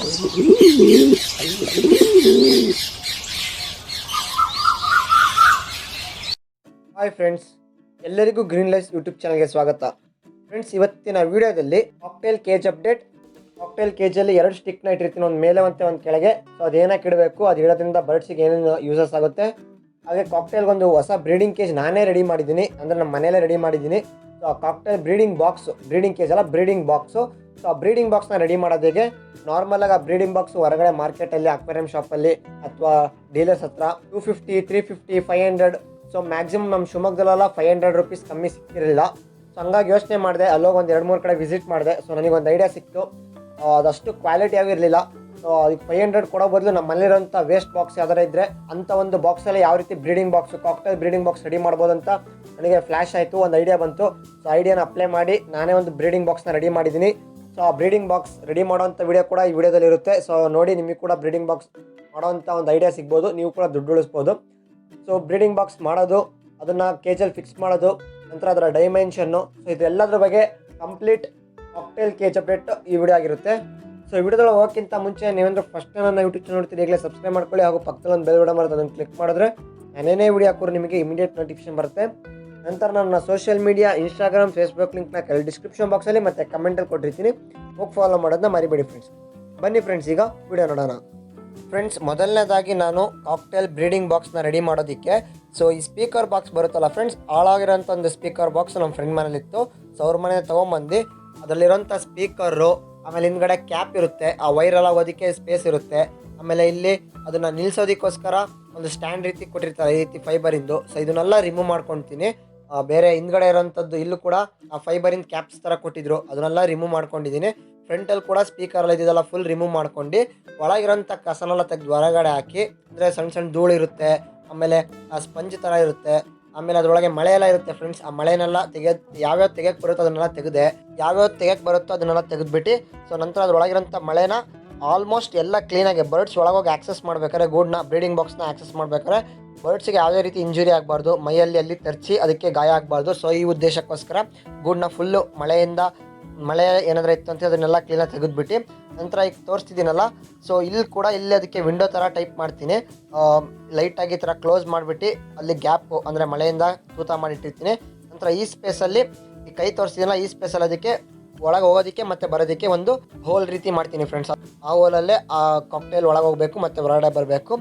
Hi friends, ಎಲ್ಲರಿಗೂ green life YouTube ಚಾನಲ್ಗೆ ಸ್ವಾಗತ. ಫ್ರೆಂಡ್ಸ್, ಇವತ್ತಿನ ವಿಡಿಯೋದಲ್ಲಿ ಕಾಕ್ಟೇಲ್ ಕೇಜ್ ಅಪ್ಡೇಟ್. ಕಾಕ್ಟೇಲ್ ಕೇಜಲ್ಲಿ 2 ಸ್ಟಿಕ್ನ ಇಟ್ಟಿರ್ತೀನಿ, ಒಂದು ಮೇಲೆ ಮತ್ತು ಒಂದು ಕೆಳಗೆ. ಸೊ ಅದೇನಕ್ಕೆ ಇಡಬೇಕು, ಅದು ಇಡೋದ್ರಿಂದ ಬರ್ಡ್ಸಿಗೆ ಏನೇನು ಯೂಸಸ್ ಆಗುತ್ತೆ. ಹಾಗೆ ಕಾಕ್ಟೇಲ್ಗೊಂದು ಹೊಸ ಬ್ರೀಡಿಂಗ್ ಕೇಜ್ ನಾನೇ ರೆಡಿ ಮಾಡಿದ್ದೀನಿ, ಅಂದರೆ ನಮ್ಮ ಮನೆಯಲ್ಲೇ ರೆಡಿ ಮಾಡಿದ್ದೀನಿ. ಸೊ ಆ cocktail breeding box, breeding cage ಅಲ್ಲ ಬ್ರೀಡಿಂಗ್ ಬಾಕ್ಸು. ಸೊ ಆ ಬ್ರೀಡಿಂಗ್ ಬಾಕ್ಸ್ನ ರೆಡಿ ಮಾಡೋದು ಹೇಗೆ, ನಾರ್ಮಲಾಗಿ ಆ ಬ್ರೀಡಿಂಗ್ ಬಾಕ್ಸ್ ಹೊರಗಡೆ ಮಾರ್ಕೆಟಲ್ಲಿ ಅಕ್ವೇರಿಯಂ ಶಾಪಲ್ಲಿ ಅಥವಾ ಡೀಲರ್ಸ್ ಹತ್ರ 250, 350, 500. ಸೊ ಮ್ಯಾಕ್ಸಿಮಮ್ ನಮ್ಮ ಶಿವಮೊಗ್ಗದಲ್ಲೆಲ್ಲ 500 ರೂಪೀಸ್ ಕಮ್ಮಿ ಸಿಕ್ಕಿರಲಿಲ್ಲ. ಸೊ ಹಂಗಾಗಿ ಯೋಚನೆ ಮಾಡಿದೆ, ಅಲ್ಲೋಗಿ ಒಂದು 2-3 ಕಡೆ ವಿಸಿಟ್ ಮಾಡಿದೆ. ಸೊ ನನಗೊಂದು ಐಡಿಯಾ ಸಿಕ್ತು, ಅದಷ್ಟು ಕ್ವಾಲಿಟಿ ಆಗಿರಲಿಲ್ಲ. ಸೊ ಅದಕ್ಕೆ 500 ಕೊಡೋ ಬದಲು ನಮ್ಮ ಮನೇಲಿರೋಂಥ ವೇಸ್ಟ್ ಬಾಕ್ಸ್ ಯಾವ್ದಾರ ಇದ್ದರೆ ಅಂಥ ಒಂದು ಬಾಕ್ಸಲ್ಲಿ ಯಾವ ರೀತಿ breeding box, cocktail breeding box ready ಮಾಡ್ಬೋದು ಅಂತ ನನಗೆ ಫ್ಲ್ಯಾಶ್ ಆಯಿತು, ಒಂದು ಐಡಿಯಾ ಬಂತು. ಸೊ ಐಡಿಯಾನ ಅಪ್ಲೈ ಮಾಡಿ ನಾನೇ ಒಂದು ಬ್ರೀಡಿಂಗ್ ಬಾಕ್ಸ್ನ ರೆಡಿ ಮಾಡಿದ್ದೀನಿ. ಸೊ ಆ ಬ್ರೀಡಿಂಗ್ ಬಾಕ್ಸ್ ರೆಡಿ ಮಾಡೋವಂಥ ವಿಡಿಯೋ ಕೂಡ ಈ ವಿಡಿಯೋದಲ್ಲಿ ಇರುತ್ತೆ. ಸೊ ನೋಡಿ, ನಿಮಗೆ ಕೂಡ ಬ್ರೀಡಿಂಗ್ ಬಾಕ್ಸ್ ಮಾಡೋವಂಥ ಒಂದು ಐಡಿಯಾ ಸಿಗ್ಬೋದು, ನೀವು ಕೂಡ ದುಡ್ಡು ಉಳಿಸ್ಬೋದು. ಸೊ ಬ್ರೀಡಿಂಗ್ ಬಾಕ್ಸ್ ಮಾಡೋದು, ಅದನ್ನು ಕೇಜಲ್ಲಿ ಫಿಕ್ಸ್ ಮಾಡೋದು, ನಂತರ ಅದರ ಡೈಮೆನ್ಷನ್ನು, ಸೊ ಇದೆಲ್ಲದ್ರ ಬಗ್ಗೆ ಕಂಪ್ಲೀಟ್ ಕಾಕ್ಟೇಲ್ ಕೇಜ್ ಅಪ್ಡೇಟ್ ಈ ವಿಡಿಯೋ ಆಗಿರುತ್ತೆ. ಸೊ ಈ ವಿಡಿಯೋದಲ್ಲಿ ಹೋಗೋಕ್ಕಿಂತ ಮುಂಚೆ ನೀವೇಂದ್ರೆ ಫಸ್ಟ್ ನನ್ನ ಯೂಟ್ಯೂಬ್ ಚಾನಲ್ ನೋಡ್ತೀರಿ, ಈಗಲೇ ಸಬ್ಸ್ಕ್ರೈಬ್ ಮಾಡ್ಕೊಳ್ಳಿ. ಹಾಗೂ ಪಕ್ಕದಲ್ಲಿ ಒಂದು ಬೆಲ್ ಬಟನ್ ಬರುತ್ತೆ, ಅದನ್ನು ಕ್ಲಿಕ್ ಮಾಡಿದ್ರೆ ನಾನೇನೇ ವಿಡಿಯೋ ಹಾಕೋರು ನಿಮಗೆ ಇಮಿಡಿಯೇಟ್ ನೋಟಿಫಿಕೇಶನ್ ಬರುತ್ತೆ. ನಂತರ ನನ್ನ ಸೋಷಿಯಲ್ ಮೀಡಿಯಾ, ಇನ್ಸ್ಟಾಗ್ರಾಮ್, ಫೇಸ್ಬುಕ್ ಲಿಂಕ್ನ ಕೆಲ ಡಿಸ್ಕ್ರಿಪ್ಷನ್ ಬಾಕ್ಸಲ್ಲಿ ಮತ್ತು ಕಮೆಂಟಲ್ಲಿ ಕೊಟ್ಟಿರ್ತೀನಿ, ಹೋಗಿ ಫಾಲೋ ಮಾಡೋದನ್ನ ಮರಿಬೇಡಿ ಫ್ರೆಂಡ್ಸ್. ಬನ್ನಿ ಫ್ರೆಂಡ್ಸ್, ಈಗ ವಿಡಿಯೋ ನೋಡೋಣ. ಫ್ರೆಂಡ್ಸ್, ಮೊದಲನೇದಾಗಿ ನಾನು ಕಾಕ್ಟೇಲ್ ಬ್ರೀಡಿಂಗ್ ಬಾಕ್ಸ್ನ ರೆಡಿ ಮಾಡೋದಕ್ಕೆ, ಸೊ ಈ ಸ್ಪೀಕರ್ ಬಾಕ್ಸ್ ಬರುತ್ತಲ್ಲ ಫ್ರೆಂಡ್ಸ್, ಹಾಳಾಗಿರೋಂಥ ಒಂದು ಸ್ಪೀಕರ್ ಬಾಕ್ಸ್ ನಮ್ಮ ಫ್ರೆಂಡ್ ಮನೇಲಿತ್ತು. ಸೊ ಅವ್ರ ಮನೆ ತೊಗೊಂಬಂದು ಅದರಲ್ಲಿರೋಂಥ ಸ್ಪೀಕರು, ಆಮೇಲೆ ಹಿಂದ್ಗಡೆ ಕ್ಯಾಪ್ ಇರುತ್ತೆ, ಆ ವೈರೆಲ್ಲ ಓದೋದಕ್ಕೆ ಸ್ಪೇಸ್ ಇರುತ್ತೆ. ಆಮೇಲೆ ಇಲ್ಲಿ ಅದನ್ನು ನಿಲ್ಲಿಸೋದಕ್ಕೋಸ್ಕರ ಒಂದು ಸ್ಟ್ಯಾಂಡ್ ರೀತಿ ಕೊಟ್ಟಿರ್ತಾರೆ, ಈ ರೀತಿ ಫೈಬರಿಂದು. ಸೊ ಇದನ್ನೆಲ್ಲ ರಿಮೂವ್ ಮಾಡ್ಕೊತೀನಿ. ಬೇರೆ ಹಿಂದ್ಗಡೆ ಇರೋಂಥದ್ದು ಇಲ್ಲೂ ಕೂಡ ಆ ಫೈಬರಿಂದ ಕ್ಯಾಪ್ಸ್ ಥರ ಕೊಟ್ಟಿದ್ರು, ಅದನ್ನೆಲ್ಲ ರಿಮೂವ್ ಮಾಡ್ಕೊಂಡಿದ್ದೀನಿ. ಫ್ರಂಟಲ್ಲಿ ಕೂಡ ಸ್ಪೀಕರೆಲ್ಲ ಇದೆಲ್ಲ ಫುಲ್ ರಿಮೂವ್ ಮಾಡ್ಕೊಂಡು ಒಳಗಿರೋಂಥ ಕಸನೆಲ್ಲ ತೆಗೆದು ಹೊರಗಡೆ ಹಾಕಿ, ಅಂದರೆ ಸಣ್ಣ ಸಣ್ಣ ಧೂಳು ಇರುತ್ತೆ, ಆಮೇಲೆ ಆ ಸ್ಪಂಜ್ ಥರ ಇರುತ್ತೆ, ಆಮೇಲೆ ಅದರೊಳಗೆ ಮಳೆ ಎಲ್ಲ ಇರುತ್ತೆ ಫ್ರೆಂಡ್ಸ್. ಆ ಮಳೆನೆಲ್ಲ ಯಾವ್ಯಾವ ತೆಗೆಯಕ್ಕೆ ಬರುತ್ತೋ ಅದನ್ನೆಲ್ಲ ಅದನ್ನೆಲ್ಲ ತೆಗೆದ್ಬಿಟ್ಟು, ಸೊ ನಂತರ ಅದ್ರೊಳಗಿರೋಂಥ ಮಳೆನ ಆಲ್ಮೋಸ್ಟ್ ಎಲ್ಲ ಕ್ಲೀನಾಗಿ ಬರ್ಡ್ಸ್ ಒಳಗೋಗಿ ಆಕ್ಸೆಸ್ ಮಾಡ್ಬೇಕಾದ್ರೆ, ಗೂಡ್ನ ಬ್ರೀಡಿಂಗ್ ಬಾಕ್ಸ್ನ ಆಕ್ಸೆಸ್ ಮಾಡ್ಬೇಕಾದ್ರೆ ಬರ್ಡ್ಸಿಗೆ ಯಾವುದೇ ರೀತಿ ಇಂಜುರಿ ಆಗಬಾರ್ದು, ಮೈಯಲ್ಲಿ ಅಲ್ಲಿ ತರ್ಚಿ ಅದಕ್ಕೆ ಗಾಯ ಆಗಬಾರ್ದು. ಸೊ ಈ ಉದ್ದೇಶಕ್ಕೋಸ್ಕರ ಗೂಡ್ನ ಫುಲ್ಲು ಮಳೆ ಏನಾದರೂ ಇತ್ತು ಅಂತ ಅದನ್ನೆಲ್ಲ ಕ್ಲೀನಾಗಿ ತೆಗೆದ್ಬಿಟ್ಟು, ನಂತರ ಈಗ ತೋರಿಸ್ತಿದ್ದೀನಲ್ಲ, ಸೊ ಇಲ್ಲಿ ಅದಕ್ಕೆ ವಿಂಡೋ ಥರ ಟೈಪ್ ಮಾಡ್ತೀನಿ, ಲೈಟಾಗಿ ಈ ಥರ ಕ್ಲೋಸ್ ಮಾಡಿಬಿಟ್ಟು ಅಲ್ಲಿ ಗ್ಯಾಪು ಅಂದರೆ ಮಳೆಯಿಂದ ತೂತ ಮಾಡಿಟ್ಟಿರ್ತೀನಿ. ನಂತರ ಈ ಸ್ಪೇಸಲ್ಲಿ ಈ ಕೈ ತೋರಿಸ್ತಿದ್ದೀನಲ್ಲ, ಈ ಸ್ಪೇಸಲ್ಲಿ ಅದಕ್ಕೆ ಒಳಗೆ ಹೋಗೋದಕ್ಕೆ ಮತ್ತು ಬರೋದಕ್ಕೆ ಒಂದು ಹೋಲ್ ರೀತಿ ಮಾಡ್ತೀನಿ ಫ್ರೆಂಡ್ಸ್. ಆ ಹೋಲಲ್ಲೇ ಆ ಕಾಕ್ಟೇಲ್ ಒಳಗೆ ಹೋಗಬೇಕು ಮತ್ತು ಹೊರಗಡೆ ಬರಬೇಕು.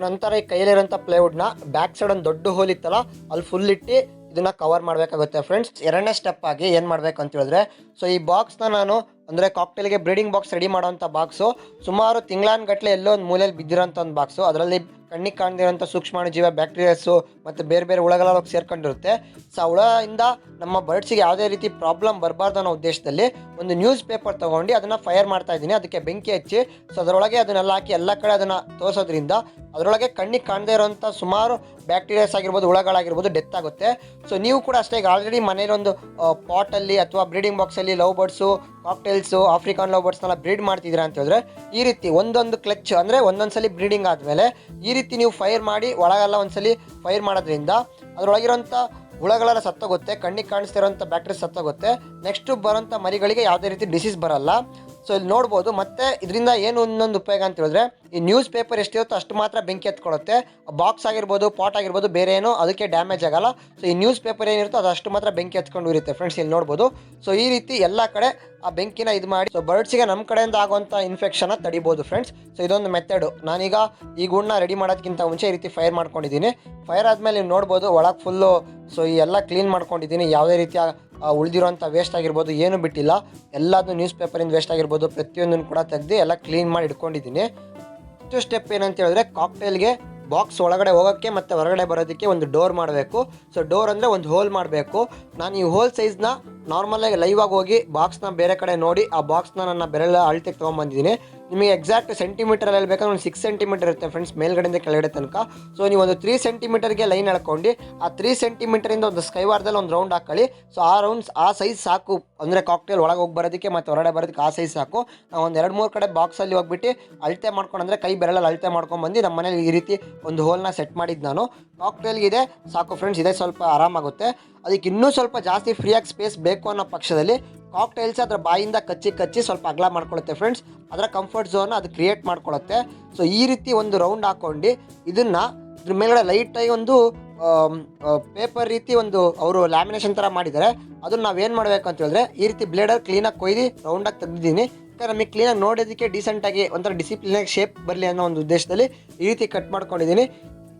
ನಂತರ ಈ ಕೈಯಲ್ಲಿರೋಂಥ ಪ್ಲೇವುಡ್ನ ಬ್ಯಾಕ್ ಸೈಡ್ ಒಂದು ದೊಡ್ಡ ಹೋಲ್ ಇತ್ತಲ್ಲ, ಅಲ್ಲಿ ಫುಲ್ ಇಟ್ಟು ಇದನ್ನು ಕವರ್ ಮಾಡಬೇಕಾಗುತ್ತೆ ಫ್ರೆಂಡ್ಸ್. ಎರಡನೇ ಸ್ಟೆಪ್ ಆಗಿ ಏನು ಮಾಡಬೇಕು ಅಂತ ಹೇಳಿದ್ರೆ, ಸೊ ಈ ಬಾಕ್ಸ್ನ ನಾನು ಅಂದರೆ ಕಾಕ್ಟೇಲ್ಗೆ ಬ್ರೀಡಿಂಗ್ ಬಾಕ್ಸ್ ರೆಡಿ ಮಾಡೋವಂಥ ಬಾಕ್ಸು ಸುಮಾರು ತಿಂಗಳಾನ್ಗಟ್ಟಲೆ ಎಲ್ಲೋ ಒಂದು ಮೂಲೆಯಲ್ಲಿ ಬಿದ್ದಿರೋಂಥ ಒಂದು ಬಾಕ್ಸು. ಅದರಲ್ಲಿ ಕಣ್ಣಿಗೆ ಕಾಣದಿರೋಂಥ ಸೂಕ್ಷ್ಮಾಣು ಜೀವ, ಬ್ಯಾಕ್ಟೀರಿಯಾಸು ಮತ್ತು ಬೇರೆ ಬೇರೆ ಹುಳಗಳೆಲ್ಲ ಸೇರ್ಕೊಂಡಿರುತ್ತೆ. ಸೊ ಆ ಹುಳದಿಂದ ನಮ್ಮ ಬರ್ಡ್ಸಿಗೆ ಯಾವುದೇ ರೀತಿ ಪ್ರಾಬ್ಲಮ್ ಬರಬಾರ್ದು ಅನ್ನೋ ಉದ್ದೇಶದಲ್ಲಿ ಒಂದು ನ್ಯೂಸ್ ಪೇಪರ್ ತೊಗೊಂಡು ಅದನ್ನು ಫೈರ್ ಮಾಡ್ತಾ ಇದ್ದೀನಿ, ಅದಕ್ಕೆ ಬೆಂಕಿ ಹಚ್ಚಿ. ಸೊ ಅದರೊಳಗೆ ಅದನ್ನೆಲ್ಲ ಹಾಕಿ ಎಲ್ಲ ಕಡೆ ಅದನ್ನು ತೋರಿಸೋದ್ರಿಂದ ಅದರೊಳಗೆ ಕಣ್ಣಿಗೆ ಕಾಣದೇ ಇರೋಂಥ ಸುಮಾರು ಬ್ಯಾಕ್ಟೀರಿಯಾಸ್ ಆಗಿರ್ಬೋದು, ಹುಳಗಳಾಗಿರ್ಬೋದು ಡೆತ್ ಆಗುತ್ತೆ. ಸೊ ನೀವು ಕೂಡ ಅಷ್ಟೇ, ಈಗ ಆಲ್ರೆಡಿ ಮನೇಲೊಂದು ಪಾಟಲ್ಲಿ ಅಥವಾ ಬ್ರೀಡಿಂಗ್ ಬಾಕ್ಸಲ್ಲಿ love birds, cockatiels, African love ಬರ್ಡ್ಸ್ನೆಲ್ಲ ಬ್ರೀಡ್ ಮಾಡ್ತಿದ್ದೀರಾ ಅಂತ ಹೇಳಿದ್ರೆ, ಈ ರೀತಿ ಒಂದೊಂದು ಕ್ಲಚ್ ಅಂದರೆ ಒಂದೊಂದ್ಸಲಿ ಬ್ರೀಡಿಂಗ್ ಆದಮೇಲೆ ಈ ರೀತಿ ನೀವು ಫೈರ್ ಮಾಡಿ ಒಳಗೆಲ್ಲ ಒಂದ್ಸಲಿ ಫೈರ್ ಮಾಡೋದ್ರಿಂದ ಅದರೊಳಗಿರೋಂಥ ಹುಳಗಳೆಲ್ಲ ಸತ್ತೋಗುತ್ತೆ, ಕಣ್ಣಿಗೆ ಕಾಣಿಸ್ತಿರೋಂಥ ಬ್ಯಾಕ್ಟೀರಿಯಾ ಸತ್ತೋಗುತ್ತೆ. ನೆಕ್ಸ್ಟು ಬರೋಂಥ ಮರಿಗಳಿಗೆ ಯಾವುದೇ ರೀತಿ ಡಿಸೀಸ್ ಬರಲ್ಲ. ಸೊ ಇಲ್ಲಿ ನೋಡ್ಬೋದು. ಮತ್ತು ಇದರಿಂದ ಏನು ಇನ್ನೊಂದು ಉಪಯೋಗ ಅಂತ ಹೇಳಿದ್ರೆ, ಈ ನ್ಯೂಸ್ ಪೇಪರ್ ಎಷ್ಟಿರುತ್ತೋ ಅಷ್ಟು ಮಾತ್ರ ಬೆಂಕಿ ಹತ್ಕೊಳ್ಳುತ್ತೆ. ಬಾಕ್ಸ್ ಆಗಿರ್ಬೋದು, ಪಾಟ್ ಆಗಿರ್ಬೋದು, ಬೇರೆ ಏನೋ ಅದಕ್ಕೆ ಡ್ಯಾಮೇಜ್ ಆಗಲ್ಲ. ಸೊ ಈ ನ್ಯೂಸ್ ಪೇಪರ್ ಏನಿರುತ್ತೋ ಅದು ಅಷ್ಟು ಮಾತ್ರ ಬೆಂಕಿ ಹತ್ಕೊಂಡು ಇರುತ್ತೆ ಫ್ರೆಂಡ್ಸ್, ಇಲ್ಲಿ ನೋಡ್ಬೋದು. ಸೊ ಈ ರೀತಿ ಎಲ್ಲ ಕಡೆ ಆ ಬೆಂಕಿನ ಇದು ಮಾಡಿ, ಸೊ ಬರ್ಡ್ಸಿಗೆ ನಮ್ಮ ಕಡೆಯಿಂದ ಆಗುವಂಥ ಇನ್ಫೆಕ್ಷನ್ನ ತಡಿಬೋದು ಫ್ರೆಂಡ್ಸ್. ಸೊ ಇದೊಂದು ಮೆಥಡು. ನಾನೀಗ ಈ ಗೂಡನ್ನ ರೆಡಿ ಮಾಡೋದಕ್ಕಿಂತ ಮುಂಚೆ ಈ ರೀತಿ ಫೈರ್ ಮಾಡ್ಕೊಂಡಿದ್ದೀನಿ. ಫೈರ್ ಆದಮೇಲೆ ನೀವು ನೋಡ್ಬೋದು ಒಳಗೆ ಫುಲ್ಲು, ಸೊ ಈ ಎಲ್ಲ ಕ್ಲೀನ್ ಮಾಡ್ಕೊಂಡಿದ್ದೀನಿ. ಯಾವುದೇ ರೀತಿಯ ಉಳಿದಿರೋಂಥ ವೇಸ್ಟ್ ಆಗಿರ್ಬೋದು ಏನೂ ಬಿಟ್ಟಿಲ್ಲ, ಎಲ್ಲದೂ ನ್ಯೂಸ್ ಪೇಪರಿಂದ ವೇಸ್ಟ್ ಆಗಿರ್ಬೋದು ಪ್ರತಿಯೊಂದನ್ನು ಕೂಡ ತೆಗೆದು ಎಲ್ಲ ಕ್ಲೀನ್ ಮಾಡಿ ಇಟ್ಕೊಂಡಿದ್ದೀನಿ. ನೆಕ್ಸ್ಟ್ ಸ್ಟೆಪ್ ಏನಂತ ಹೇಳಿದ್ರೆ, ಕಾಕ್ಟೇಲ್ಗೆ ಬಾಕ್ಸ್ ಒಳಗಡೆ ಹೋಗೋಕ್ಕೆ ಮತ್ತು ಹೊರಗಡೆ ಬರೋದಕ್ಕೆ ಒಂದು ಡೋರ್ ಮಾಡಬೇಕು. ಸೊ ಡೋರ್ ಅಂದರೆ ಒಂದು ಹೋಲ್ ಮಾಡಬೇಕು. ನಾನು ಈ ಹೋಲ್ ಸೈಜ್ನ ನಾರ್ಮಲಾಗಿ ಲೈವಾಗಿ ಹೋಗಿ ಬಾಕ್ಸ್ನ ಬೇರೆ ಕಡೆ ನೋಡಿ ಆ ಬಾಕ್ಸ್ನ ನನ್ನ ಬೆರಳ ಅಳತೆಗೆ ತೊಗೊಂಬಂದಿದ್ದೀನಿ. ನಿಮಗೆ ಎಕ್ಸಾಕ್ಟ್ ಸೆಂಟಿಮೀಟರಲ್ಲಿ ಹೇಳ್ಬೇಕಂದ್ರೆ ಒಂದು 6 ಸೆಂಟಿಮೀಟರ್ ಇರುತ್ತೆ ಫ್ರೆಂಡ್ಸ್, ಮೇಲ್ಗಡೆಯಿಂದ ಕೆಳಗಡೆ ತನಕ. ಸೊ ನೀವು ಒಂದು 3 ಸೆಂಟಿಮೀಟರ್ಗೆ ಲೈನ್ ಎಳ್ಕೊಂಡು ಆ 3 ಸೆಂಟಿಮೀಟರಿಂದ ಒಂದು ಸ್ಕೈವಾರ್ದಲ್ಲಿ ಒಂದು ರೌಂಡ್ ಹಾಕೊಳ್ಳಿ. ಸೊ ಆ ಸೈಜ್ ಸಾಕು, ಅಂದರೆ ಕಾಕ್ಟೇಲ್ ಒಳಗೆ ಹೋಗಿ ಬರೋದಕ್ಕೆ ಮತ್ತು ಹೊರಗಡೆ ಬರೋದಕ್ಕೆ ಆ ಸೈಜ್ ಸಾಕು. ನಾವು ಒಂದು 2-3 ಕಡೆ ಬಾಕ್ಸಲ್ಲಿ ಹೋಗ್ಬಿಟ್ಟು ಅಳತೆ ಮಾಡ್ಕೊಂಡು, ಅಂದರೆ ಕೈ ಬೆರಳಲ್ಲಿ ಅಳತೆ ಮಾಡ್ಕೊಂಡ್ಬಂದು ನಮ್ಮ ಮನೇಲಿ ಈ ರೀತಿ ಒಂದು ಹೋಲ್ನ ಸೆಟ್ ಮಾಡಿದ್ದು ನಾನು. ಕಾಕ್ಟೇಲ್ಗಿದೆ ಸಾಕು ಫ್ರೆಂಡ್ಸ್, ಇದೇ ಸ್ವಲ್ಪ ಆರಾಮಾಗುತ್ತೆ. ಅದಕ್ಕೆ ಇನ್ನೂ ಸ್ವಲ್ಪ ಜಾಸ್ತಿ ಫ್ರೀಯಾಗಿ ಸ್ಪೇಸ್ ಬೇಕು ಅನ್ನೋ ಪಕ್ಷದಲ್ಲಿ ಕಾಕ್ಟೈಲ್ಸ್ ಅದರ ಬಾಯಿಂದ ಕಚ್ಚಿ ಸ್ವಲ್ಪ ಅಗಲ ಮಾಡ್ಕೊಳ್ಳುತ್ತೆ ಫ್ರೆಂಡ್ಸ್. ಅದರ ಕಂಫರ್ಟ್ ಝೋನ್ ಅದು ಕ್ರಿಯೇಟ್ ಮಾಡ್ಕೊಳ್ಳುತ್ತೆ. ಸೊ ಈ ರೀತಿ ಒಂದು ರೌಂಡ್ ಹಾಕ್ಕೊಂಡು ಇದನ್ನು ಇದ್ರ ಮೇಲ್ಗಡೆ ಲೈಟಾಗಿ ಒಂದು ಪೇಪರ್ ರೀತಿ ಒಂದು ಅವರು ಲ್ಯಾಮಿನೇಷನ್ ಥರ ಮಾಡಿದ್ದಾರೆ. ಅದನ್ನು ನಾವೇನು ಮಾಡಬೇಕು ಅಂತ ಹೇಳಿದ್ರೆ ಈ ರೀತಿ ಬ್ಲೇಡಲ್ಲಿ ಕ್ಲೀನಾಗಿ ಕೊಯ್ದು ರೌಂಡಾಗಿ ತೆಗೆದಿದ್ದೀನಿ. ಯಾಕಂದ್ರೆ ನಮಗೆ ಕ್ಲೀನಾಗಿ ನೋಡೋದಕ್ಕೆ ಡೀಸೆಂಟಾಗಿ ಒಂಥರ ಡಿಸಿಪ್ಲಿನಾಗಿ ಶೇಪ್ ಬರಲಿ ಅನ್ನೋ ಒಂದು ಉದ್ದೇಶದಲ್ಲಿ ಈ ರೀತಿ ಕಟ್ ಮಾಡ್ಕೊಂಡಿದ್ದೀನಿ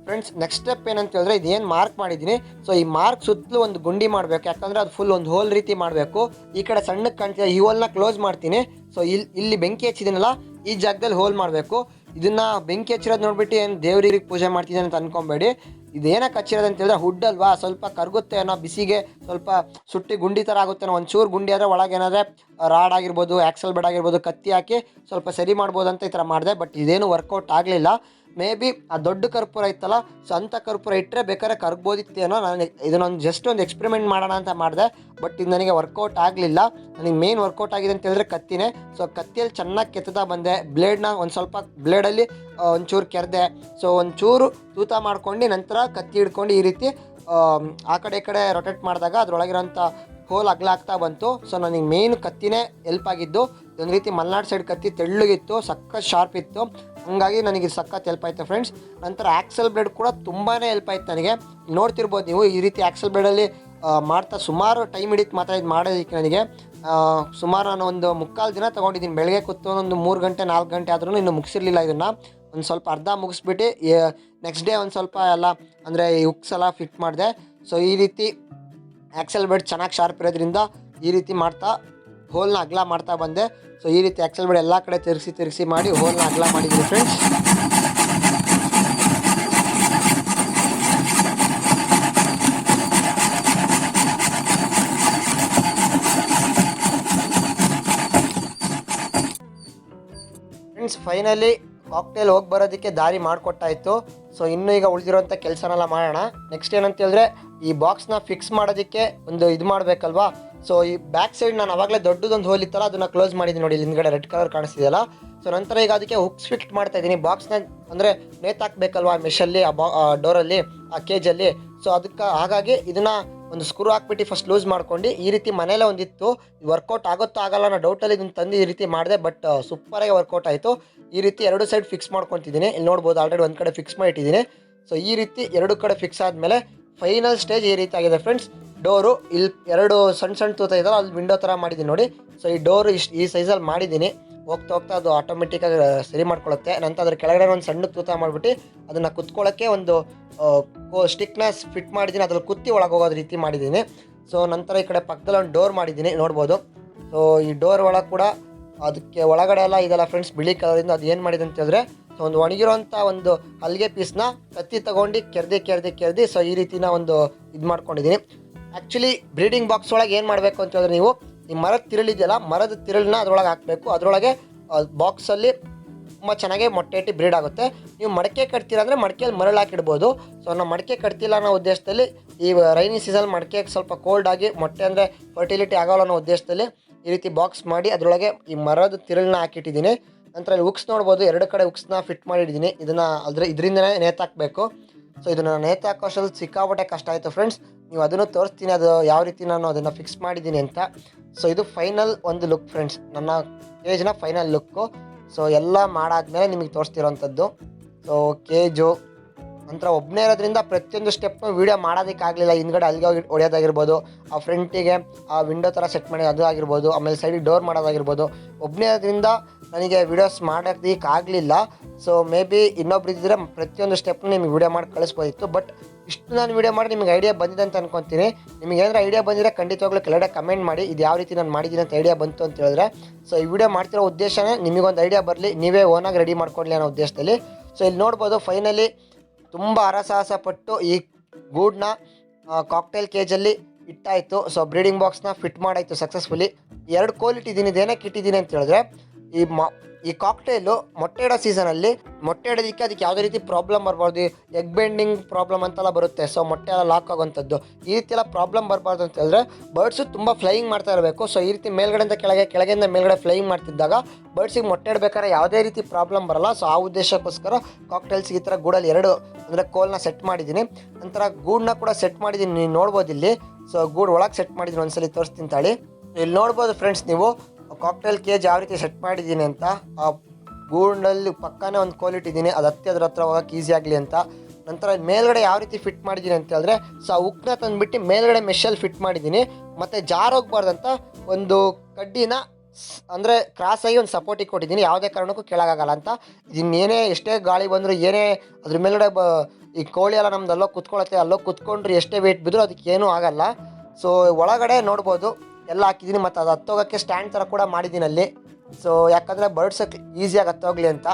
ಫ್ರೆಂಡ್ಸ್. ನೆಕ್ಸ್ಟ್ ಸ್ಟೆಪ್ ಏನಂತ ಹೇಳಿದ್ರೆ ಇದೇನು ಮಾರ್ಕ್ ಮಾಡಿದ್ದೀನಿ, ಸೊ ಈ ಮಾರ್ಕ್ ಸುತ್ತಲೂ ಒಂದು ಗುಂಡಿ ಮಾಡಬೇಕು. ಯಾಕಂದರೆ ಅದು ಫುಲ್ ಒಂದು ಹೋಲ್ ರೀತಿ ಮಾಡಬೇಕು. ಈ ಕಡೆ ಸಣ್ಣಕ್ಕೆ ಕಾಣ್ತಿದೆ, ಈ ಹೋಲ್ನ ಕ್ಲೋಸ್ ಮಾಡ್ತೀನಿ. ಸೊ ಇಲ್ಲಿ ಬೆಂಕಿ ಹಚ್ಚಿದ್ದೀನಲ್ಲ, ಈ ಜಾಗದಲ್ಲಿ ಹೋಲ್ ಮಾಡಬೇಕು. ಇದನ್ನು ಬೆಂಕಿ ಹಚ್ಚಿರೋದು ನೋಡ್ಬಿಟ್ಟು ಏನು ದೇವ್ರಿಗೆ ಪೂಜೆ ಮಾಡ್ತಿದ್ದೀನಿ ಅಂತ ಅನ್ಕೊಬೇಡಿ. ಇದೇನಕ್ಕೆ ಹಚ್ಚಿರೋದು ಅಂತ ಹೇಳಿದ್ರೆ ಹುಡ್ ಅಲ್ವಾ, ಸ್ವಲ್ಪ ಕರಗುತ್ತೆ ಅನ್ನೋ ಬಿಸಿಗೆ ಸ್ವಲ್ಪ ಸುಟ್ಟಿ ಗುಂಡಿ ಥರ ಆಗುತ್ತೆ ಅನ್ನೋ ಒಂಚೂರು ಗುಂಡಿ ಆದರೆ ಒಳಗೇನಾದರೆ ರಾಡ್ ಆಗಿರ್ಬೋದು, ಆ್ಯಕ್ಸಲ್ ಬೆಡ್ ಆಗಿರ್ಬೋದು, ಕತ್ತಿ ಹಾಕಿ ಸ್ವಲ್ಪ ಸರಿ ಮಾಡ್ಬೋದು ಅಂತ ಈ ಥರ ಮಾಡಿದೆ. ಬಟ್ ಇದೇನು ವರ್ಕೌಟ್ ಆಗಲಿಲ್ಲ. ಮೇ ಬಿ ಆ ದೊಡ್ಡ ಕರ್ಪೂರ ಇತ್ತಲ್ಲ, ಸೊ ಅಂಥ ಕರ್ಪೂರ ಇಟ್ಟರೆ ಬೇಕಾದ್ರೆ ಕರ್ಬೋದಿತ್ತೇನೋ. ನಾನು ಇದನ್ನೊಂದು ಜಸ್ಟ್ ಒಂದು ಎಕ್ಸ್ಪೆರಿಮೆಂಟ್ ಮಾಡೋಣ ಅಂತ ಮಾಡಿದೆ. ಬಟ್ ಇದು ನನಗೆ ವರ್ಕೌಟ್ ಆಗಲಿಲ್ಲ. ನನಗೆ ಮೇನ್ ವರ್ಕೌಟ್ ಆಗಿದೆ ಅಂತ ಹೇಳಿದ್ರೆ ಕತ್ತಿನೇ. ಸೊ ಕತ್ತಿಯಲ್ಲಿ ಚೆನ್ನಾಗಿ ಕೆತ್ತದ ಬಂದೆ. ಬ್ಲೇಡ್ನ ಒಂದು ಸ್ವಲ್ಪ ಬ್ಲೇಡಲ್ಲಿ ಒಂಚೂರು ಕೆರೆದೆ. ಸೊ ಒಂಚೂರು ತೂತ ಮಾಡ್ಕೊಂಡು ನಂತರ ಕತ್ತಿ ಹಿಡ್ಕೊಂಡು ಈ ರೀತಿ ಆ ಕಡೆ ಈ ಕಡೆ ರೊಟೇಟ್ ಮಾಡಿದಾಗ ಅದರೊಳಗಿರೋಂಥ ಹೋಲ್ ಅಗಲ ಆಗ್ತಾ ಬಂತು. ಸೊ ನನಗೆ ಮೇನ್ ಕತ್ತಿನೇ ಹೆಲ್ಪ್ ಆಗಿದ್ದು. ಒಂದು ರೀತಿ ಮಲ್ನಾಡು ಸೈಡ್ ಕತ್ತಿ ತೆಳ್ಳಗಿತ್ತು, ಸಖತ್ ಶಾರ್ಪ್ ಇತ್ತು. ಹಾಗಾಗಿ ನನಗೆ ಸಖತ್ ಹೆಲ್ಪ್ ಆಯಿತು ಫ್ರೆಂಡ್ಸ್. ನಂತರ ಆ್ಯಕ್ಸಲ್ ಬ್ಲೇಡ್ ಕೂಡ ತುಂಬಾ ಹೆಲ್ಪ್ ಆಯ್ತು ನನಗೆ. ನೋಡ್ತಿರ್ಬೋದು ನೀವು, ಈ ರೀತಿ ಆ್ಯಕ್ಸಲ್ ಬ್ಲೇಡಲ್ಲಿ ಮಾಡ್ತಾ ಸುಮಾರು ಟೈಮ್ ಹಿಡಿತು ಮಾತ್ರ ಇದು ಮಾಡೋದಕ್ಕೆ. ನನಗೆ ಸುಮಾರು ನಾನು ಒಂದು 3/4 ದಿನ ತೊಗೊಂಡಿದ್ದೀನಿ. ಬೆಳಗ್ಗೆ ಕೂತು ಒಂದು 3 ಗಂಟೆ 4 ಗಂಟೆ ಆದ್ರೂ ಇನ್ನೂ ಮುಗಿಸಿರಲಿಲ್ಲ. ಇದನ್ನು ಒಂದು ಸ್ವಲ್ಪ ಅರ್ಧ ಮುಗಿಸ್ಬಿಟ್ಟು ನೆಕ್ಸ್ಟ್ ಡೇ ಒಂದು ಸ್ವಲ್ಪ ಎಲ್ಲ ಅಂದರೆ ಈ ಹುಕ್ಸ್ ಎಲ್ಲ ಫಿಟ್ ಮಾಡಿದೆ. ಸೊ ಈ ರೀತಿ ಆ್ಯಕ್ಸಲ್ ಬ್ಲೇಡ್ ಚೆನ್ನಾಗಿ ಶಾರ್ಪ್ ಇರೋದ್ರಿಂದ ಈ ರೀತಿ ಮಾಡ್ತಾ ಹೋಲ್ನ ಅಗಲ ಮಾಡ್ತಾ ಬಂದೆ. ಸೊ ಈ ರೀತಿ ಆ್ಯಕ್ಸಲ್ ಬ್ಲೇಡ್ ಎಲ್ಲ ಕಡೆ ತಿರುಗಿಸಿ ಮಾಡಿ ಹೋಲ್ನ ಅಗಲ ಮಾಡಿದ್ದೀನಿ ಫ್ರೆಂಡ್ಸ್. ಫ್ರೆಂಡ್ಸ್ ಫೈನಲಿ ಕಾಕ್ಟೇಲ್ ಹೋಗಿ ಬರೋದಕ್ಕೆ ದಾರಿ ಮಾಡಿಕೊಟ್ಟಾಯಿತು. ಸೊ ಇನ್ನು ಈಗ ಉಳಿದಿರೋಂಥ ಕೆಲಸನೆಲ್ಲ ಮಾಡೋಣ. ನೆಕ್ಸ್ಟ್ ಏನಂತ ಹೇಳಿದ್ರೆ ಈ ಬಾಕ್ಸ್ನ ಫಿಕ್ಸ್ ಮಾಡೋದಕ್ಕೆ ಒಂದು ಇದು ಮಾಡಬೇಕಲ್ವಾ. ಸೊ ಈ ಬ್ಯಾಕ್ ಸೈಡ್ ನಾನು ಅವಾಗಲೇ ದೊಡ್ಡದೊಂದು ಹೋಲ್ ಇತ್ತಲ್ಲ, ಅದನ್ನು ಕ್ಲೋಸ್ ಮಾಡಿದ್ದೀನಿ ನೋಡಿ, ಹಿಂದ್ಗಡೆ ರೆಡ್ ಕಲರ್ ಕಾಣಿಸ್ತಿದೆಯಲ್ಲ. ಸೊ ನಂತರ ಈಗ ಅದಕ್ಕೆ ಹುಕ್ಸ್ ಫಿಟ್ ಮಾಡ್ತಾ ಇದ್ದೀನಿ. ಬಾಕ್ಸ್ನ ಅಂದರೆ ನೇತಾಕಬೇಕಲ್ವಾ ಮೆಷಲ್ಲಿ, ಆ ಡೋರಲ್ಲಿ, ಆ ಕೇಜಲ್ಲಿ. ಸೊ ಅದಕ್ಕೆ ಹಾಗಾಗಿ ಇದನ್ನು ಒಂದು ಸ್ಕ್ರೂ ಹಾಕ್ಬಿಟ್ಟು ಫಸ್ಟ್ ಲೂಸ್ ಮಾಡ್ಕೊಂಡು ಈ ರೀತಿ ಮನೇಲೆ ಒಂದಿತ್ತು. ವರ್ಕೌಟ್ ಆಗುತ್ತೋ ಆಗಲ್ಲ ಅನ್ನೋ ಡೌಟಲ್ಲಿ ಇದನ್ನು ತಂದು ಈ ರೀತಿ ಮಾಡಿದೆ. ಬಟ್ ಸೂಪರಾಗಿ ವರ್ಕೌಟ್ ಆಯಿತು. ಈ ರೀತಿ ಎರಡು ಸೈಡ್ ಫಿಕ್ಸ್ ಮಾಡ್ಕೊತಿದ್ದೀನಿ. ಇಲ್ಲಿ ನೋಡ್ಬೋದು ಆಲ್ರೆಡಿ ಒಂದು ಕಡೆ ಫಿಕ್ಸ್ ಮಾಡಿಟ್ಟಿದ್ದೀನಿ. ಸೊ ಈ ರೀತಿ ಎರಡು ಕಡೆ ಫಿಕ್ಸ್ ಆದಮೇಲೆ ಫೈನಲ್ ಸ್ಟೇಜ್ ಈ ರೀತಿ ಆಗಿದೆ ಫ್ರೆಂಡ್ಸ್. ಡೋರು ಇಲ್ಲಿ ಎರಡು ಸಣ್ಣ ತೂತ ಇದ್ದಾವೆ, ಅಲ್ಲಿ ವಿಂಡೋ ಥರ ಮಾಡಿದ್ದೀನಿ ನೋಡಿ. ಸೊ ಈ ಡೋರು ಈ ಸೈಜಲ್ಲಿ ಮಾಡಿದ್ದೀನಿ. ಹೋಗ್ತಾ ಅದು ಆಟೋಮೆಟಿಕ್ಕಾಗಿ ಸರಿ ಮಾಡ್ಕೊಳ್ಳುತ್ತೆ. ನಂತರ ಅದ್ರ ಕೆಳಗಡೆ ಒಂದು ಸಣ್ಣ ತೂತ ಮಾಡಿಬಿಟ್ಟು ಅದನ್ನು ಕುತ್ಕೊಳ್ಳೋಕ್ಕೆ ಒಂದು ಸ್ಟಿಕ್ನ ಫಿಟ್ ಮಾಡಿದ್ದೀನಿ. ಅದ್ರಲ್ಲಿ ಕುತ್ತಿ ಒಳಗೆ ಹೋಗೋದು ರೀತಿ ಮಾಡಿದ್ದೀನಿ. ಸೊ ನಂತರ ಈ ಕಡೆ ಪಕ್ಕದಲ್ಲಿ ಒಂದು ಡೋರ್ ಮಾಡಿದ್ದೀನಿ, ನೋಡ್ಬೋದು. ಸೊ ಈ ಡೋರ್ ಒಳಗೆ ಕೂಡ ಅದಕ್ಕೆ ಒಳಗಡೆ ಎಲ್ಲ ಇದೆಲ್ಲ ಫ್ರೆಂಡ್ಸ್ ಬಿಳಿ ಕಲರಿಂದ. ಅದು ಏನು ಮಾಡಿದೆ ಅಂತ ಹೇಳಿದ್ರೆ, ಸೊ ಒಂದು ಒಣಗಿರೋಂಥ ಒಂದು ಹಲ್ಗೆ ಪೀಸ್ನ ಕತ್ತಿ ತೊಗೊಂಡು ಕೆರ್ದಿ ಸೊ ಈ ರೀತಿನ ಒಂದು ಇದು ಮಾಡ್ಕೊಂಡಿದ್ದೀನಿ. ಆ್ಯಕ್ಚುಲಿ ಬ್ರೀಡಿಂಗ್ ಬಾಕ್ಸ್ ಒಳಗೆ ಏನು ಮಾಡಬೇಕು ಅಂತ ಹೇಳಿದ್ರೆ, ನೀವು ಈ ಮರದ ತಿರುಳಿದೆಯಲ್ಲ, ಮರದ ತಿರುಳನ್ನ ಅದರೊಳಗೆ ಹಾಕಬೇಕು. ಅದರೊಳಗೆ ಬಾಕ್ಸಲ್ಲಿ ತುಂಬ ಚೆನ್ನಾಗಿ ಮೊಟ್ಟೆ ಇಟ್ಟು ಬ್ರೀಡ್ ಆಗುತ್ತೆ. ನೀವು ಮಡಕೆ ಕಟ್ತೀರ ಅಂದರೆ ಮಡಕೆಯಲ್ಲಿ ಮರಳು ಹಾಕಿಡ್ಬೋದು. ಸೊ ನಾವು ಮಡಕೆ ಕಟ್ತಿಲ್ಲ ಅನ್ನೋ ಉದ್ದೇಶದಲ್ಲಿ, ಈ ರೈನಿ ಸೀಸನ್ ಮಡಕೆಗೆ ಸ್ವಲ್ಪ ಕೋಲ್ಡ್ ಆಗಿ ಮೊಟ್ಟೆ ಅಂದರೆ ಫರ್ಟಿಲಿಟಿ ಆಗೋಲ್ಲ ಅನ್ನೋ ಉದ್ದೇಶದಲ್ಲಿ ಈ ರೀತಿ ಬಾಕ್ಸ್ ಮಾಡಿ ಅದರೊಳಗೆ ಈ ಮರದ ತಿರುಳನ್ನ ಹಾಕಿಟ್ಟಿದ್ದೀನಿ. ನಂತರ ಇಲ್ಲಿ ಹುಕ್ಸ್ ನೋಡ್ಬೋದು, ಎರಡು ಕಡೆ ಹುಕ್ಸ್ನ ಫಿಟ್ ಮಾಡಿಟ್ಟಿದ್ದೀನಿ. ಇದನ್ನು ಇದರಿಂದನೇ ನೇತಾಕಬೇಕು. ಸೊ ಇದನ್ನು ನೇತಾಕೋ ಅಷ್ಟೊಂದು ಸಿಕ್ಕಾಪಟ್ಟೆ ಕಷ್ಟ ಆಯಿತು ಫ್ರೆಂಡ್ಸ್. ನೀವು ಅದನ್ನು ತೋರಿಸ್ತೀನಿ, ಅದು ಯಾವ ರೀತಿ ನಾನು ಅದನ್ನು ಫಿಕ್ಸ್ ಮಾಡಿದ್ದೀನಿ ಅಂತ. ಸೊ ಇದು ಫೈನಲ್ ಒಂದು ಲುಕ್ ಫ್ರೆಂಡ್ಸ್, ನನ್ನ ಕೇಜ್ನ ಫೈನಲ್ ಲುಕ್ಕು. ಸೊ ಎಲ್ಲ ಮಾಡಾದ್ಮೇಲೆ ನಿಮಗೆ ತೋರಿಸ್ತಿರೋವಂಥದ್ದು. ಸೊ ಕೇಜು ನಂತರ ಒಬ್ಬನೇ ಇರೋದ್ರಿಂದ ಪ್ರತಿಯೊಂದು ಸ್ಟೆಪ್ನು ವೀಡಿಯೋ ಮಾಡೋದಕ್ಕಾಗಲಿಲ್ಲ. ಹಿಂದ್ಗಡೆ ಅಲ್ಲಿಗೆ ಹೋಗಿ ಹೊಡೆಯೋದಾಗಿರ್ಬೋದು, ಆ ಫ್ರಂಟಿಗೆ ಆ ವಿಂಡೋ ಥರ ಸೆಟ್ ಮಾಡಿ ಅದು ಆಗಿರ್ಬೋದು, ಆಮೇಲೆ ಸೈಡಿಗೆ ಡೋರ್ ಮಾಡೋದಾಗಿರ್ಬೋದು. ಒಬ್ಬನೇ ಇರೋದ್ರಿಂದ ನನಗೆ ವೀಡಿಯೋಸ್ ಮಾಡೋದಕ್ಕಾಗಲಿಲ್ಲ. ಸೊ ಮೇ ಬಿ ಇನ್ನೊಬ್ರು ಇದ್ದರೆ ಪ್ರತಿಯೊಂದು ಸ್ಟೆಪ್ನು ನಿಮಗೆ ವೀಡಿಯೋ ಮಾಡಿ ಕಳಿಸ್ಬೋದಿತ್ತು. ಬಟ್ ಇಷ್ಟು ನಾನು ವೀಡಿಯೋ ಮಾಡಿ ನಿಮಗೆ ಐಡಿಯಾ ಬಂದಿದೆ ಅಂತ ಅನ್ಕೊತೀನಿ. ನಿಮಗೆ ಏನಾದರೂ ಐಡಿಯಾ ಬಂದಿದ್ರೆ ಖಂಡಿತವಾಗ್ಲೂ ಕೆಳಗಡೆ ಕಮೆಂಟ್ ಮಾಡಿ, ಇದು ಯಾವ ರೀತಿ ನಾನು ಮಾಡಿದ್ದೀನಿ ಅಂತ ಐಡಿಯಾ ಬಂತು ಅಂತ ಹೇಳಿದ್ರೆ. ಸೊ ಈ ವಿಡಿಯೋ ಮಾಡ್ತಿರೋ ಉದ್ದೇಶನೇ ನಿಮಗೊಂದು ಐಡಿಯಾ ಬರಲಿ, ನೀವೇ ಓನಾಗಿ ರೆಡಿ ಮಾಡ್ಕೊಳ್ಳಿ ಅನ್ನೋ ಉದ್ದೇಶದಲ್ಲಿ. ಸೊ ಇಲ್ಲಿ ನೋಡ್ಬೋದು ಫೈನಲಿ ತುಂಬ ಹರಸಾಹಸ ಪಟ್ಟು ಈ ಗೂಡನ್ನ ಕಾಕ್ಟೇಲ್ ಕೇಜಲ್ಲಿ ಇಟ್ಟಾಯಿತು. ಸೊ ಬ್ರೀಡಿಂಗ್ ಬಾಕ್ಸ್ನ ಫಿಟ್ ಮಾಡಾಯಿತು ಸಕ್ಸಸ್ಫುಲಿ. 2 ಕೋಲ್ ಇಟ್ಟಿದ್ದೀನಿ. ಇದೇನಕ್ಕೆ ಇಟ್ಟಿದ್ದೀನಿ ಅಂತ ಹೇಳಿದ್ರೆ, ಈ ಕಾಕ್ಟೇಲು ಮೊಟ್ಟೆ ಇಡೋ ಸೀಸನಲ್ಲಿ ಮೊಟ್ಟೆ ಇಡೋದಕ್ಕೆ ಅದಕ್ಕೆ ಯಾವುದೇ ರೀತಿ ಪ್ರಾಬ್ಲಮ್ ಬರಬಾರ್ದು. ಎಗ್ ಬೆಂಡಿಂಗ್ ಪ್ರಾಬ್ಲಮ್ ಅಂತೆಲ್ಲ ಬರುತ್ತೆ. ಸೊ ಮೊಟ್ಟೆ ಎಲ್ಲ ಲಾಕ್ ಆಗೋವಂಥದ್ದು, ಈ ರೀತಿ ಎಲ್ಲ ಪ್ರಾಬ್ಲಮ್ ಬರಬಾರ್ದು ಅಂತ ಹೇಳಿದ್ರೆ ಬರ್ಡ್ಸು ತುಂಬ ಫ್ಲೈಯಿಂಗ್ ಮಾಡ್ತಾ ಇರಬೇಕು. ಸೊ ಈ ರೀತಿ ಮೇಲ್ಗಡೆಯಿಂದ ಕೆಳಗಿಂದ ಮೇಲ್ಗಡೆ ಫ್ಲೈಯಿಂಗ್ ಮಾಡ್ತಿದ್ದಾಗ ಬರ್ಡ್ಸಿಗೆ ಮೊಟ್ಟೆ ಇಡಬೇಕಾದ್ರೆ ಯಾವುದೇ ರೀತಿ ಪ್ರಾಬ್ಲಮ್ ಬರಲ್ಲ. ಸೊ ಆ ಉದ್ದೇಶಕ್ಕೋಸ್ಕರ ಕಾಕ್ಟೇಲ್ಸ್ಗೆ ಈ ಥರ ಗೂಡಲ್ಲಿ 2 ಅಂದರೆ ಕೋಲ್ನ ಸೆಟ್ ಮಾಡಿದ್ದೀನಿ. ನಂತರ ಗೂಡನ್ನ ಕೂಡ ಸೆಟ್ ಮಾಡಿದ್ದೀನಿ, ನೀವು ನೋಡ್ಬೋದು ಇಲ್ಲಿ. ಸೊ ಗೂಡು ಒಳಗೆ ಸೆಟ್ ಮಾಡಿದ್ದೀನಿ, ಒಂದ್ಸಲಿ ತೋರಿಸ್ತೀನಿ ತಾಳಿ. ಇಲ್ಲಿ ನೋಡ್ಬೋದು ಫ್ರೆಂಡ್ಸ್, ನೀವು ಕಾಕ್ಟೇಲ್ ಕೇಜ್ ಯಾವ ರೀತಿ ಸೆಟ್ ಮಾಡಿದ್ದೀನಿ ಅಂತ. ಆ ಗೂಂಡಲ್ಲಿ ಪಕ್ಕನೇ ಒಂದು ಕೋಲ್ ಇಟ್ಟಿದ್ದೀನಿ, ಅದು ಹತ್ತಿ ಅದ್ರ ಹತ್ರ ಹೋಗೋಕೆ ಈಸಿ ಆಗಲಿ ಅಂತ. ನಂತರ ಮೇಲ್ಗಡೆ ಯಾವ ರೀತಿ ಫಿಟ್ ಮಾಡಿದ್ದೀನಿ ಅಂತ ಹೇಳಿದ್ರೆ, ಸೊ ಆ ಉಕ್ನ ತಂದುಬಿಟ್ಟು ಮೇಲ್ಗಡೆ ಮೆಷಲ್ಲಿ ಫಿಟ್ ಮಾಡಿದ್ದೀನಿ. ಮತ್ತು ಜಾರೋಗ್ಬಾರ್ದಂತ ಒಂದು ಕಡ್ಡಿನ ಅಂದರೆ ಕ್ರಾಸಾಗಿ ಒಂದು ಸಪೋರ್ಟಿಗೆ ಕೊಟ್ಟಿದ್ದೀನಿ, ಯಾವುದೇ ಕಾರಣಕ್ಕೂ ಕೆಳಗಾಗಲ್ಲ ಅಂತ. ಇದನ್ನೇನೇ ಎಷ್ಟೇ ಗಾಳಿ ಬಂದರೂ ಏನೇ ಅದ್ರ ಮೇಲ್ಗಡೆ ಈ ಕೋಳಿ ಎಲ್ಲ ನಮ್ದು ಅಲ್ಲೋ ಕುತ್ಕೊಳತ್ತೆ, ಅಲ್ಲೋ ಕುತ್ಕೊಂಡ್ರೆ ಎಷ್ಟೇ ವೆಯ್ಟ್ ಬಿದ್ದರೂ ಅದಕ್ಕೆ ಏನೂ ಆಗಲ್ಲ. ಸೊ ಒಳಗಡೆ ನೋಡ್ಬೋದು ಎಲ್ಲ ಹಾಕಿದ್ದೀನಿ, ಮತ್ತು ಅದು ಹತ್ತೋಗೋಕ್ಕೆ ಸ್ಟ್ಯಾಂಡ್ ಥರ ಕೂಡ ಮಾಡಿದ್ದೀನಿ ಅಲ್ಲಿ. ಸೊ ಯಾಕಂದರೆ ಬರ್ಡ್ಸಕ್ಕೆ ಈಸಿಯಾಗಿ ಹತ್ತೋಗ್ಲಿ ಅಂತ.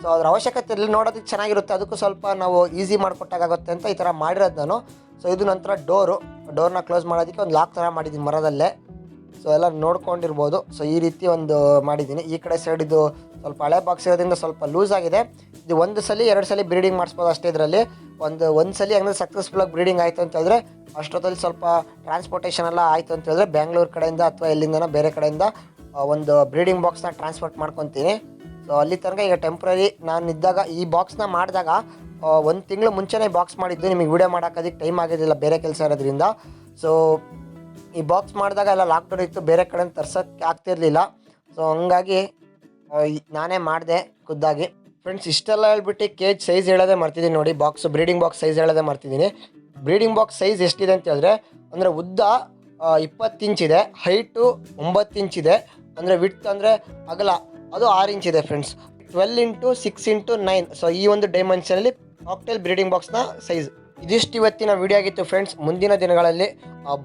ಸೊ ಅದ್ರ ಅವಶ್ಯಕತೆ ಇಲ್ಲಿ ನೋಡೋದಕ್ಕೆ ಚೆನ್ನಾಗಿರುತ್ತೆ, ಅದಕ್ಕೂ ಸ್ವಲ್ಪ ನಾವು ಈಸಿ ಮಾಡಿಕೊಟ್ಟಾಗುತ್ತೆ ಅಂತ ಈ ಥರ ಮಾಡಿರೋದು ನಾನು. ಸೊ ಇದು ನಂತರ ಡೋರ್ನ ಕ್ಲೋಸ್ ಮಾಡೋದಕ್ಕೆ ಒಂದು ಲಾಕ್ ಥರ ಮಾಡಿದ್ದೀನಿ ಮರದಲ್ಲೇ. ಸೊ ಎಲ್ಲ ನೋಡ್ಕೊಂಡಿರ್ಬೋದು. ಸೊ ಈ ರೀತಿ ಒಂದು ಮಾಡಿದ್ದೀನಿ. ಈ ಕಡೆ ಸೈಡ್ ಇದು ಸ್ವಲ್ಪ ಹಳೆ ಬಾಕ್ಸ್ ಇರೋದ್ರಿಂದ ಸ್ವಲ್ಪ ಲೂಸ್ ಆಗಿದೆ. ಇದು ಒಂದು ಸಲ 2 ಸಲ ಬ್ರೀಡಿಂಗ್ ಮಾಡಿಸ್ಬೋದು ಅಷ್ಟೇ. ಇದರಲ್ಲಿ ಒಂದು ಸಲ ಅಂದರೆ ಸಕ್ಸಸ್ಫುಲ್ಲಾಗಿ ಬ್ರೀಡಿಂಗ್ ಆಯಿತು ಅಂತ ಹೇಳಿದ್ರೆ, ಅಷ್ಟೊತ್ತಲ್ಲಿ ಸ್ವಲ್ಪ ಟ್ರಾನ್ಸ್ಪೋರ್ಟೇಷನ್ ಎಲ್ಲ ಆಯಿತು ಅಂತ ಹೇಳಿದ್ರೆ ಬೆಂಗಳೂರು ಕಡೆಯಿಂದ ಅಥವಾ ಎಲ್ಲಿಂದನೋ ಬೇರೆ ಕಡೆಯಿಂದ ಒಂದು ಬ್ರೀಡಿಂಗ್ ಬಾಕ್ಸ್ನ ಟ್ರಾನ್ಸ್ಪೋರ್ಟ್ ಮಾಡ್ಕೊತೀನಿ. ಸೊ ಅಲ್ಲಿ ತನಕ ಈಗ ಟೆಂಪ್ರರಿ ನಾನು ಇದ್ದಾಗ ಈ ಬಾಕ್ಸ್ನ ಮಾಡಿದಾಗ 1 ತಿಂಗಳು ಮುಂಚೆನೇ ಬಾಕ್ಸ್ ಮಾಡಿದ್ದು. ನಿಮಗೆ ವಿಡಿಯೋ ಮಾಡೋಕ್ಕೋದಕ್ಕೆ ಟೈಮ್ ಆಗಿದ್ದಿಲ್ಲ ಬೇರೆ ಕೆಲಸ ಇರೋದ್ರಿಂದ. ಸೊ ಈ ಬಾಕ್ಸ್ ಮಾಡಿದಾಗ ಎಲ್ಲ ಲಾಕ್ಡೌನ್ ಇತ್ತು, ಬೇರೆ ಕಡೆಯಿಂದ ತರ್ಸೋಕ್ಕೆ ಆಗ್ತಿರ್ಲಿಲ್ಲ. ಸೊ ಹಂಗಾಗಿ ನಾನೇ ಮಾಡಿದೆ ಖುದ್ದಾಗಿ. ಫ್ರೆಂಡ್ಸ್ ಇಷ್ಟೆಲ್ಲ ಹೇಳ್ಬಿಟ್ಟು ಕೇಜ್ ಸೈಜ್ ಹೇಳೋದೇ ಮಾಡ್ತಿದ್ದೀನಿ ನೋಡಿ. ಬ್ರೀಡಿಂಗ್ ಬಾಕ್ಸ್ ಸೈಜ್ ಹೇಳೋದೇ ಮಾಡ್ತಿದ್ದೀನಿ. ಬ್ರೀಡಿಂಗ್ ಬಾಕ್ಸ್ ಸೈಜ್ ಎಷ್ಟಿದೆ ಅಂತ ಹೇಳಿದ್ರೆ, ಅಂದರೆ ಉದ್ದ 20 ಇಂಚಿದೆ, ಹೈಟು 9 ಇಂಚಿದೆ, ಅಂದರೆ ವಿಡ್ತ್ ಅಂದರೆ ಅಗಲ ಅದು 6 ಇಂಚಿದೆ ಫ್ರೆಂಡ್ಸ್. 12 × 6 × 9. ಸೊ ಈ ಒಂದು ಡೈಮೆನ್ಷನಲ್ಲಿ ಕಾಕ್ಟೇಲ್ ಬ್ರೀಡಿಂಗ್ ಬಾಕ್ಸ್ನ ಸೈಜ್. ಇದಿಷ್ಟು ಇವತ್ತಿನ ವಿಡಿಯೋ ಆಗಿತ್ತು ಫ್ರೆಂಡ್ಸ್. ಮುಂದಿನ ದಿನಗಳಲ್ಲಿ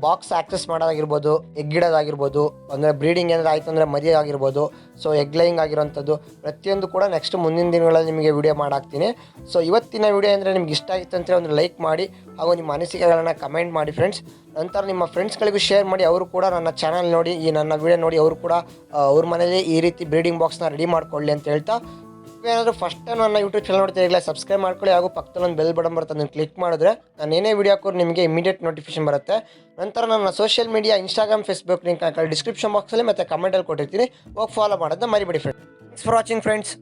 ಬಾಕ್ಸ್ ಆಕ್ಸೆಸ್ ಮಾಡೋದಾಗಿರ್ಬೋದು, ಎಗ್ಗಿಡೋದಾಗಿರ್ಬೋದು, ಅಂದರೆ ಬ್ರೀಡಿಂಗ್ ಏನಾದ್ರು ಆಯಿತು ಅಂದರೆ ಮದುವೆ ಆಗಿರ್ಬೋದು, ಸೊ ಎಗ್ ಲೈಯಿಂಗ್ ಆಗಿರೋಂಥದ್ದು ಪ್ರತಿಯೊಂದು ಕೂಡ ನೆಕ್ಸ್ಟ್ ಮುಂದಿನ ದಿನಗಳಲ್ಲಿ ನಿಮಗೆ ವಿಡಿಯೋ ಮಾಡಾಕ್ತೀನಿ. ಸೊ ಇವತ್ತಿನ ವಿಡಿಯೋ ಅಂದರೆ ನಿಮ್ಗೆ ಇಷ್ಟ ಆಗಿತ್ತು ಅಂದರೆ ಒಂದು ಲೈಕ್ ಮಾಡಿ, ಹಾಗೂ ನಿಮ್ಮ ಅನಿಸಿಕೆಗಳನ್ನು ಕಮೆಂಟ್ ಮಾಡಿ ಫ್ರೆಂಡ್ಸ್. ನಂತರ ನಿಮ್ಮ ಫ್ರೆಂಡ್ಸ್ಗಳಿಗೂ ಶೇರ್ ಮಾಡಿ, ಅವರು ಕೂಡ ನನ್ನ ಚಾನಲ್ ನೋಡಿ, ಈ ನನ್ನ ವಿಡಿಯೋ ನೋಡಿ ಅವರು ಕೂಡ ಅವ್ರ ಮನೇಲಿ ಈ ರೀತಿ ಬ್ರೀಡಿಂಗ್ ಬಾಕ್ಸ್ನ ರೆಡಿ ಮಾಡ್ಕೊಳ್ಳಿ ಅಂತ ಹೇಳ್ತಾ, ಏನಾದರೂ ಫಸ್ಟ್ ಟೈಮ್ ನನ್ನ ಯೂಟ್ಯೂಬ್ ಚಾನಲ್ ನೋಡ್ತಿರಲಿಲ್ಲ ಸಬ್ಸ್ಕ್ರೈಬ್ ಮಾಡ್ಕೊಳ್ಳಿ, ಹಾಗೂ ಪಕ್ಕದಲ್ಲಿ ಒಂದು ಬೆಲ್ ಬಟನ್ ಬರುತ್ತೆ, ಅದನ್ನು ಕ್ಲಿಕ್ ಮಾಡಿದ್ರೆ ನಾನು ಏನೇ ವಿಡಿಯೋ ಹಾಕೋರು ನಿಮಗೆ ಇಮಿಡಿಯೇಟ್ ನೋಟಿಫಿಕೇಶನ್ ಬರುತ್ತೆ. ನಂತರ ನನ್ನ social media Instagram, Facebook link description ಬಾಕ್ಸಲ್ಲಿ ಮತ್ತು ಕಮೆಂಟಲ್ಲಿ ಕೊಟ್ಟಿರ್ತೀನಿ, ಹೋಗಿ ಫಾಲೋ ಮಾಡೋದನ್ನ ಮರಿಬೇಡಿ friends. Thanks for watching friends.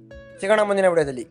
ಸಿಗೋಣ ಮುಂದಿನ ವಿಡಿಯೋದಲ್ಲಿ.